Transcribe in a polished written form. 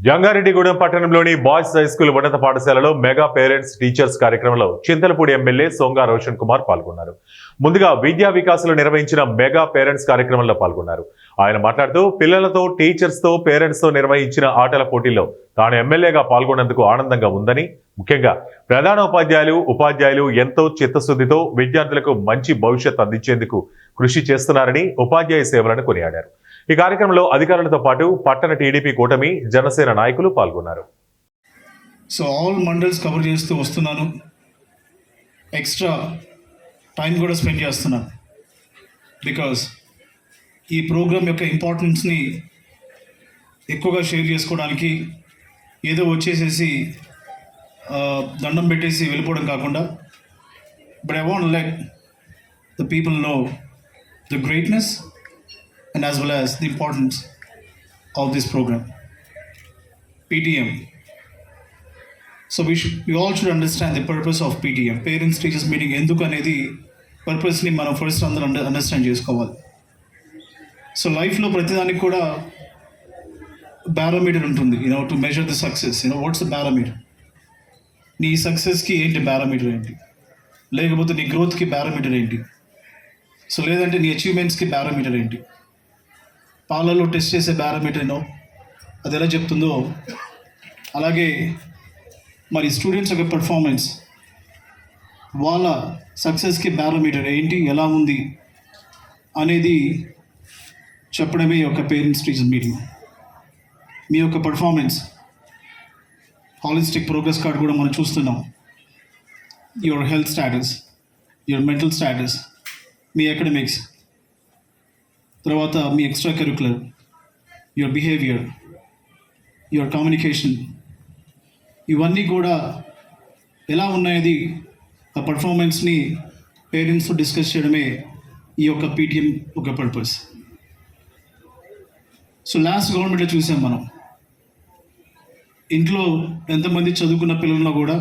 జంగారెడ్డిగూడెం పట్టణంలోని boys high school ఉన్నత పాఠశాలలో మెగా పేరెంట్స్ టీచర్స్ కార్యక్రమంలో చింతలపూడి ఎమ్మెల్యే సోంగా రోషన్ కుమార్ పాల్గొన్నారు. ముందుగా విద్యా వికాసులు నిర్వహించిన మెగా పేరెంట్స్ కార్యక్రమంలో పాల్గొన్నారు. ఆయన మాట్లాడుతూ పిల్లలతో, టీచర్స్ తో, పేరెంట్స్ తో నిర్వహించిన ఆటల పోటీల్లో తాను ఎమ్మెల్యేగా పాల్గొన్నందుకు ఆనందంగా ఉందని, ముఖ్యంగా ప్రధానోపాధ్యాయులు, ఉపాధ్యాయులు ఎంతో చిత్తశుద్ధితో విద్యార్థులకు మంచి భవిష్యత్ అందించేందుకు కృషి చేస్తున్నారని ఉపాధ్యాయ సేవలను కొనియాడారు. ఈ కార్యక్రమంలో అధికారులతో పాటు పట్టణ టీడీపీ కూటమి, జనసేన నాయకులు పాల్గొన్నారు. సో ఆల్ మండల్స్ కవర్ చేస్తూ వస్తున్నాను. ఎక్స్ట్రా టైం కూడా స్పెండ్ చేస్తున్నాను. బికాస్ ఈ ప్రోగ్రామ్ యొక్క ఇంపార్టెన్స్ని ఎక్కువగా షేర్ చేసుకోవడానికి ఏదో వచ్చేసేసి దండం పెట్టేసి వెళ్ళిపోవడం కాకుండా, but I want let the people know the greatness and as well as the importance of this program. PTM. So we all should understand the purpose of PTM. Parents Teachers Meeting ఎందుకు అనేది పర్పస్ని మనం first అందరూ understand చేసుకోవాలి. So లైఫ్లో ప్రతిదానికి కూడా barometer ఉంటుంది, to measure the success. What's the barometer? నీ సక్సెస్కి ఏంటి బారోమీటర్ ఏంటి? లేకపోతే నీ గ్రోత్కి బారోమీటర్ ఏంటి? సో లేదంటే నీ అచీవ్మెంట్స్కి బారోమీటర్ ఏంటి? పాలలో టెస్ట్ చేసే బారోమీటర్ అది ఎలా చెప్తుందో, అలాగే మరి స్టూడెంట్స్ యొక్క పర్ఫార్మెన్స్, వాళ్ళ సక్సెస్కి బారోమీటర్ ఏంటి, ఎలా ఉంది అనేది చెప్పడమే ఈ యొక్క పేరెంట్స్ టీచర్స్ మీటింగ్. మీ యొక్క పర్ఫార్మెన్స్, హాలిస్టిక్ ప్రోగ్రెస్ కార్డ్ కూడా మనం చూస్తున్నాం. Your health status, your mental status, మీ అకాడమిక్స్, తర్వాత మీ extra curricular, your behaviour, your communication, ఇవన్నీ కూడా ఎలా ఉన్నాయది ఆ పర్ఫార్మెన్స్ని పేరెంట్స్తో డిస్కస్ చేయడమే ఈ యొక్క పీటీఎం ఒక పర్పస్. సో లాస్ట్ గవర్నమెంట్లో చూసాం మనం, ఇంట్లో ఎంతమంది చదువుకున్న పిల్లలున్నా కూడా